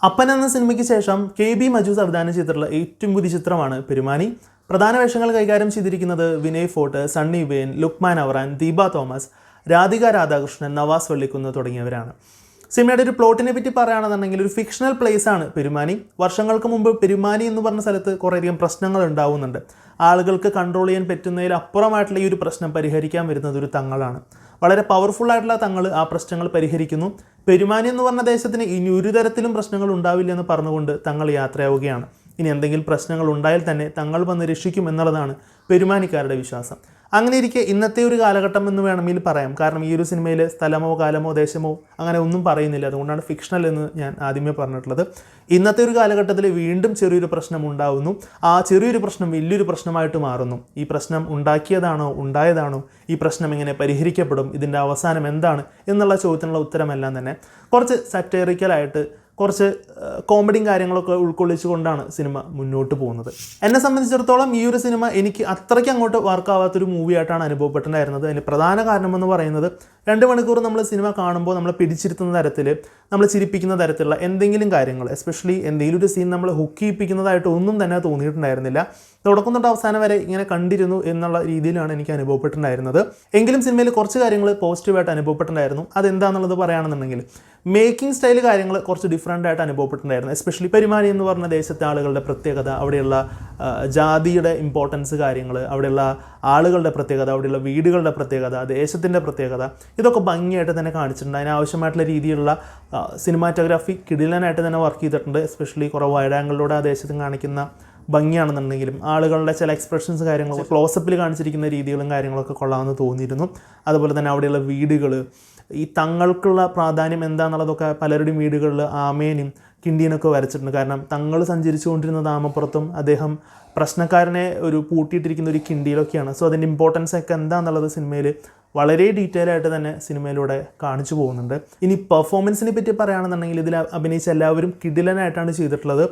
അപ്പൻ എന്ന സിനിമയ്ക്ക് ശേഷം കെ.ബി. മജു സംവിധാനം ചെയ്തിട്ടുള്ള ഏറ്റവും പുതിയ ചിത്രമാണ് പെരുമാനി. പ്രധാന വേഷങ്ങൾ കൈകാര്യം ചെയ്തിരിക്കുന്നത് വിനയ് ഫോർട്ട്, സണ്ണി വെയിൻ, ലുക്മാൻ അവറാൻ, ദീപ തോമസ്, രാധിക രാധാകൃഷ്ണൻ, നവാസ് വള്ളിക്കുന്ന് തുടങ്ങിയവരാണ്. സിനിമയുടെ ഒരു പ്ലോട്ടിനെ പറ്റി പറയുകയാണെന്നുണ്ടെങ്കിൽ ഒരു ഫിക്ഷണൽ പ്ലേസ് ആണ് പെരുമാനി. വർഷങ്ങൾക്ക് മുമ്പ് പെരുമാനി എന്ന് പറഞ്ഞ സ്ഥലത്ത് കുറേയധികം പ്രശ്നങ്ങൾ ഉണ്ടാവുന്നുണ്ട്. ആളുകൾക്ക് കൺട്രോൾ ചെയ്യാൻ പറ്റുന്നതിൽ അപ്പുറമായിട്ടുള്ള ഈ ഒരു പ്രശ്നം പരിഹരിക്കാൻ വരുന്നത് ഒരു തങ്ങളാണ്. വളരെ പവർഫുൾ ആയിട്ടുള്ള തങ്ങൾ ആ പ്രശ്നങ്ങൾ പരിഹരിക്കുന്നു. പെരുമാനി എന്ന് പറഞ്ഞ ദേശത്തിന് ഇനി ഒരു തരത്തിലും പ്രശ്നങ്ങൾ ഉണ്ടാവില്ല എന്ന് പറഞ്ഞുകൊണ്ട് തങ്ങൾ യാത്രയാവുകയാണ്. ഇനി എന്തെങ്കിലും പ്രശ്നങ്ങൾ ഉണ്ടായാൽ തന്നെ തങ്ങൾ വന്ന് രക്ഷിക്കും എന്നുള്ളതാണ് പെരുമാനിക്കാരുടെ വിശ്വാസം. അങ്ങനെ ഇരിക്കെ ഇന്നത്തെ ഒരു കാലഘട്ടം എന്ന് വേണമെങ്കിൽ പറയാം. കാരണം ഈ ഒരു സിനിമയിൽ സ്ഥലമോ കാലമോ ദേശമോ അങ്ങനെ ഒന്നും പറയുന്നില്ല. അതുകൊണ്ടാണ് ഫിക്ഷണൽ എന്ന് ഞാൻ ആദ്യമേ പറഞ്ഞിട്ടുള്ളത്. ഇന്നത്തെ ഒരു കാലഘട്ടത്തിൽ വീണ്ടും ചെറിയൊരു പ്രശ്നം ഉണ്ടാവുന്നു. ആ ചെറിയൊരു പ്രശ്നം വലിയൊരു പ്രശ്നമായിട്ട് മാറുന്നു. ഈ പ്രശ്നം ഉണ്ടായതാണോ, ഈ പ്രശ്നം എങ്ങനെ പരിഹരിക്കപ്പെടും, ഇതിൻ്റെ അവസാനം എന്താണ് എന്നുള്ള ചോദ്യത്തിനുള്ള ഉത്തരമെല്ലാം തന്നെ കുറച്ച് സറ്റേറിക്കലായിട്ട് കുറച്ച് കോമഡിയും കാര്യങ്ങളൊക്കെ ഉൾക്കൊള്ളിച്ചുകൊണ്ടാണ് സിനിമ മുന്നോട്ട് പോകുന്നത്. എന്നെ സംബന്ധിച്ചിടത്തോളം ഈ ഒരു സിനിമ എനിക്ക് അത്രയ്ക്ക് അങ്ങോട്ട് വർക്കാവാത്തൊരു മൂവിയായിട്ടാണ് അനുഭവപ്പെട്ടിട്ടുണ്ടായിരുന്നത്. അതിന് പ്രധാന കാരണമെന്ന് പറയുന്നത് 2 മണിക്കൂർ നമ്മൾ സിനിമ കാണുമ്പോൾ നമ്മളെ പിടിച്ചിരുത്തുന്ന തരത്തിൽ, നമ്മൾ ചിരിപ്പിക്കുന്ന തരത്തിലുള്ള എന്തെങ്കിലും കാര്യങ്ങൾ, എസ്പെഷ്യലി എന്തെങ്കിലും ഒരു സീൻ നമ്മൾ ഹുക്ക് ചെയ്യിപ്പിക്കുന്നതായിട്ട് ഒന്നും തന്നെ തോന്നിയിട്ടുണ്ടായിരുന്നില്ല. തുടക്കം തൊട്ട് അവസാനം വരെ ഇങ്ങനെ കണ്ടിരുന്നു എന്നുള്ള രീതിയിലാണ് എനിക്ക് അനുഭവപ്പെട്ടിട്ടുണ്ടായിരുന്നത്. എങ്കിലും സിനിമയിൽ കുറച്ച് കാര്യങ്ങൾ പോസിറ്റീവായിട്ട് അനുഭവപ്പെട്ടിട്ടുണ്ടായിരുന്നു. അതെന്താണെന്നുള്ളത് പറയുകയാണെന്നുണ്ടെങ്കിൽ മേക്കിംഗ് സ്റ്റൈൽ കാര്യങ്ങൾ കുറച്ച് ഡിഫറൻ്റ് ആയിട്ട് അനുഭവപ്പെട്ടിട്ടുണ്ടായിരുന്നു. എസ്പെഷ്യലി പെരുമാനി എന്ന് പറഞ്ഞ ദേശത്തെ ആളുകളുടെ പ്രത്യേകത, അവിടെയുള്ള ജാതിയുടെ ഇമ്പോർട്ടൻസ് കാര്യങ്ങൾ, അവിടെയുള്ള ആളുകളുടെ പ്രത്യേകത, അവിടെയുള്ള വീടുകളുടെ പ്രത്യേകത, ദേശത്തിൻ്റെ പ്രത്യേകത, ഇതൊക്കെ ഭംഗിയായിട്ട് തന്നെ കാണിച്ചിട്ടുണ്ട്. അതിനാവശ്യമായിട്ടുള്ള രീതിയിലുള്ള സിനിമാറ്റോഗ്രാഫി കിടിലനായിട്ട് തന്നെ വർക്ക് ചെയ്തിട്ടുണ്ട്. എസ്പെഷ്യലി കുറേ വൈഡ് ആംഗിളിലൂടെ ആ ദേശത്ത് കാണിക്കുന്ന ഭംഗിയാണെന്നുണ്ടെങ്കിലും ആളുകളുടെ ചില എക്സ്പ്രഷൻസ് കാര്യങ്ങളൊക്കെ ക്ലോസപ്പിൽ കാണിച്ചിരിക്കുന്ന രീതികളും കാര്യങ്ങളൊക്കെ കൊള്ളാമെന്ന് തോന്നിയിരുന്നു. അതുപോലെ തന്നെ അവിടെയുള്ള വീടുകൾ, ഈ തങ്ങൾക്കുള്ള പ്രാധാന്യം എന്താണെന്നുള്ളതൊക്കെ പലരുടെയും വീടുകളിൽ ആമേനും കിണ്ടിയനൊക്കെ വരച്ചിട്ടുണ്ട്. കാരണം തങ്ങൾ സഞ്ചരിച്ചു കൊണ്ടിരുന്നത് ആമപ്പുറത്തും അദ്ദേഹം പ്രശ്നക്കാരനെ ഒരു പൂട്ടിയിട്ടിരിക്കുന്ന ഒരു കിണ്ടിയിലൊക്കെയാണ്. സോ അതിൻ്റെ ഇമ്പോർട്ടൻസ് ഒക്കെ എന്താണെന്നുള്ളത് സിനിമയിൽ വളരെ ഡീറ്റെയിൽ ആയിട്ട് തന്നെ സിനിമയിലൂടെ കാണിച്ചു പോകുന്നുണ്ട്. ഇനി പെർഫോമൻസിനെ പറ്റി പറയുകയാണെന്നുണ്ടെങ്കിൽ ഇതിൽ അഭിനയിച്ച എല്ലാവരും കിടിലനായിട്ടാണ് ചെയ്തിട്ടുള്ളത്.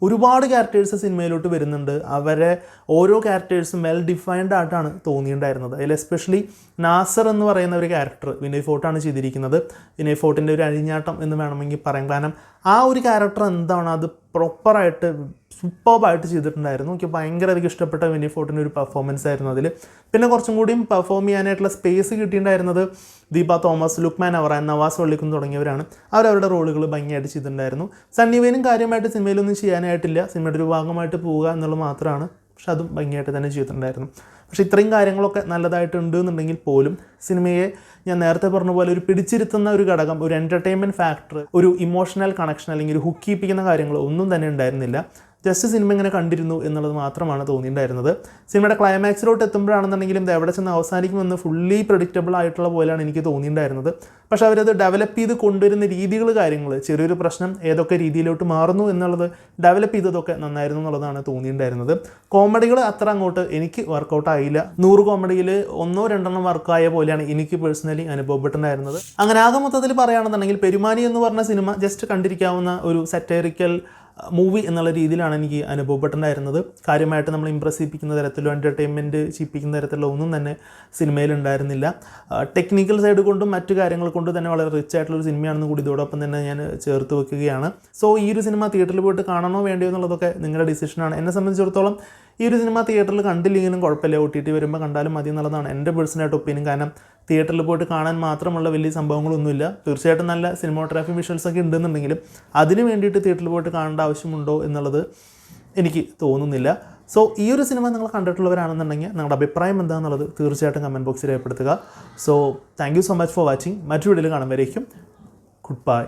ഒരുപാട് ക്യാരക്ടേഴ്സ് സിനിമയിലോട്ട് വരുന്നുണ്ട്. അവരെ ഓരോ ക്യാരക്ടേഴ്സും വെൽ ഡിഫൈൻഡ് ആയിട്ടാണ് തോന്നിയിട്ടുണ്ടായിരുന്നത്. അതിൽ എസ്പെഷ്യലി നാസർ എന്ന് പറയുന്ന ഒരു ക്യാരക്ടർ വിനയ് ഫോർട്ടാണ് ചെയ്തിരിക്കുന്നത്. വിനയ് ഫോർട്ടിൻ്റെ ഒരു അഴിഞ്ഞാട്ടം എന്ന് വേണമെങ്കിൽ പറയാം. കാരണം ആ ഒരു ക്യാരക്ടർ എന്താണ് അത് പ്രോപ്പറായിട്ട് സൂപ്പർബായിട്ട് ചെയ്തിട്ടുണ്ടായിരുന്നു. എനിക്ക് ഭയങ്കര അധികം ഇഷ്ടപ്പെട്ട വിനയ് ഫോർട്ടിൻ്റെ ഒരു പെർഫോമൻസ് ആയിരുന്നു അതിൽ. പിന്നെ കുറച്ചും കൂടിയും പെർഫോം ചെയ്യാനായിട്ടുള്ള സ്പേസ് കിട്ടിയിട്ടുണ്ടായിരുന്നത് ദീപ തോമസ്, ലുക്മാൻ അവറാൻ, നവാസ് വള്ളിക്കുന്ന് തുടങ്ങിയവരാണ്. അവരവരുടെ റോളുകൾ ഭംഗിയായിട്ട് ചെയ്തിട്ടുണ്ടായിരുന്നു. സണ്ണി വെയിനും കാര്യമായിട്ട് സിനിമയിലൊന്നും ചെയ്യാനായിട്ടില്ല. സിനിമയുടെ ഒരു ഭാഗമായിട്ട് പോവുക എന്നുള്ളത് മാത്രമാണ്. പക്ഷെ അതും ഭംഗിയായിട്ട് തന്നെ ചെയ്തിട്ടുണ്ടായിരുന്നു. പക്ഷേ ഇത്രയും കാര്യങ്ങളൊക്കെ നല്ലതായിട്ടുണ്ട് എന്നുണ്ടെങ്കിൽ പോലും സിനിമയെ ഞാൻ നേരത്തെ പറഞ്ഞ പോലെ ഒരു പിടിച്ചിരുത്തുന്ന ഒരു ഘടകം, ഒരു എൻ്റർടൈൻമെൻറ്റ് ഫാക്ടർ, ഒരു ഇമോഷണൽ കണക്ഷൻ അല്ലെങ്കിൽ ഒരു ഹുക്ക് ചെയ്യിപ്പിക്കുന്ന കാര്യങ്ങൾ ഒന്നും തന്നെ ഉണ്ടായിരുന്നില്ല. ജസ്റ്റ് സിനിമ ഇങ്ങനെ കണ്ടിരുന്നു എന്നുള്ളത് മാത്രമാണ് തോന്നിയിട്ടുണ്ടായിരുന്നത്. സിനിമയുടെ ക്ലൈമാക്സിലോട്ട് എത്തുമ്പോഴാണെന്നുണ്ടെങ്കിലും ഇത് എവിടെ ചെന്ന് അവസാനിക്കുമെന്ന് ഫുള്ളി പ്രഡിക്റ്റബിൾ ആയിട്ടുള്ള പോലെയാണ് എനിക്ക് തോന്നിയിട്ടുണ്ടായിരുന്നത്. പക്ഷേ അവരത് ഡെവലപ്പ് ചെയ്ത് കൊണ്ടുവരുന്ന രീതികൾ, കാര്യങ്ങൾ, ചെറിയൊരു പ്രശ്നം ഏതൊക്കെ രീതിയിലോട്ട് മാറുന്നു എന്നുള്ളത് ഡെവലപ്പ് ചെയ്തതൊക്കെ നന്നായിരുന്നു എന്നുള്ളതാണ് തോന്നിയിട്ടുണ്ടായിരുന്നത്. കോമഡികൾ അത്ര അങ്ങോട്ട് എനിക്ക് വർക്കൗട്ട് ആയില്ല. 100 കോമഡിയിൽ 1-2 വർക്കായ പോലെയാണ് എനിക്ക് പേഴ്സണലി അനുഭവപ്പെട്ടിട്ടുണ്ടായിരുന്നത്. അങ്ങനെ ആകെ മൊത്തത്തിൽ പറയുകയാണെന്നുണ്ടെങ്കിൽ പെരുമാനി എന്ന് പറഞ്ഞ സിനിമ ജസ്റ്റ് കണ്ടിരിക്കാവുന്ന ഒരു സറ്റൈറിക്കൽ മൂവി എന്നുള്ള രീതിയിലാണ് എനിക്ക് അനുഭവപ്പെട്ടിട്ടുണ്ടായിരുന്നത്. കാര്യമായിട്ട് നമ്മൾ ഇംപ്രസ് ചെയ്യിപ്പിക്കുന്ന തരത്തിലോ എൻ്റർടൈൻമെൻറ്റ് ചെയ്യിപ്പിക്കുന്ന തരത്തിലോ ഒന്നും തന്നെ സിനിമയിലുണ്ടായിരുന്നില്ല. ടെക്നിക്കൽ സൈഡ് കൊണ്ടും മറ്റു കാര്യങ്ങൾ കൊണ്ട് തന്നെ വളരെ റിച്ച് ആയിട്ടുള്ളൊരു സിനിമയാണെന്ന് കൂടി ഇതോടൊപ്പം തന്നെ ഞാൻ ചേർത്ത് വെക്കുകയാണ്. സോ ഈ ഒരു സിനിമ തിയേറ്ററിൽ പോയിട്ട് കാണണോ വേണ്ടയോ എന്നുള്ളതൊക്കെ നിങ്ങളുടെ ഡിസിഷനാണ്. എന്നെ സംബന്ധിച്ചിടത്തോളം ഈ ഒരു സിനിമ തിയേറ്ററിൽ കണ്ടില്ലെങ്കിലും കുഴപ്പമില്ല, OTT വരുമ്പോൾ കണ്ടാലും മതി എന്നുള്ളതാണ് എൻ്റെ പേഴ്സണലായിട്ട് ഒപ്പീനിയൻ. കാരണം തിയേറ്ററിൽ പോയിട്ട് കാണാൻ മാത്രമുള്ള വലിയ സംഭവങ്ങളൊന്നുമില്ല. തീർച്ചയായിട്ടും നല്ല സിനിമാറ്റോഗ്രാഫി വിഷ്വൽസൊക്കെ ഉണ്ടെന്നുണ്ടെങ്കിലും അതിന് വേണ്ടിയിട്ട് തിയേറ്ററിൽ പോയിട്ട് കാണേണ്ട ആവശ്യമുണ്ടോ എന്നുള്ളത് എനിക്ക് തോന്നുന്നില്ല. സോ ഈ ഒരു സിനിമ നിങ്ങൾ കണ്ടിട്ടുള്ളവരാണെന്നുണ്ടെങ്കിൽ നിങ്ങളുടെ അഭിപ്രായം എന്താണെന്നുള്ളത് തീർച്ചയായിട്ടും കമൻറ്റ് ബോക്സിൽ രേഖപ്പെടുത്തുക. So thank you so much for watching. മറ്റൊരു വീഡിയോയിൽ കാണുമ്പോഴേക്കും ഗുഡ് ബൈ.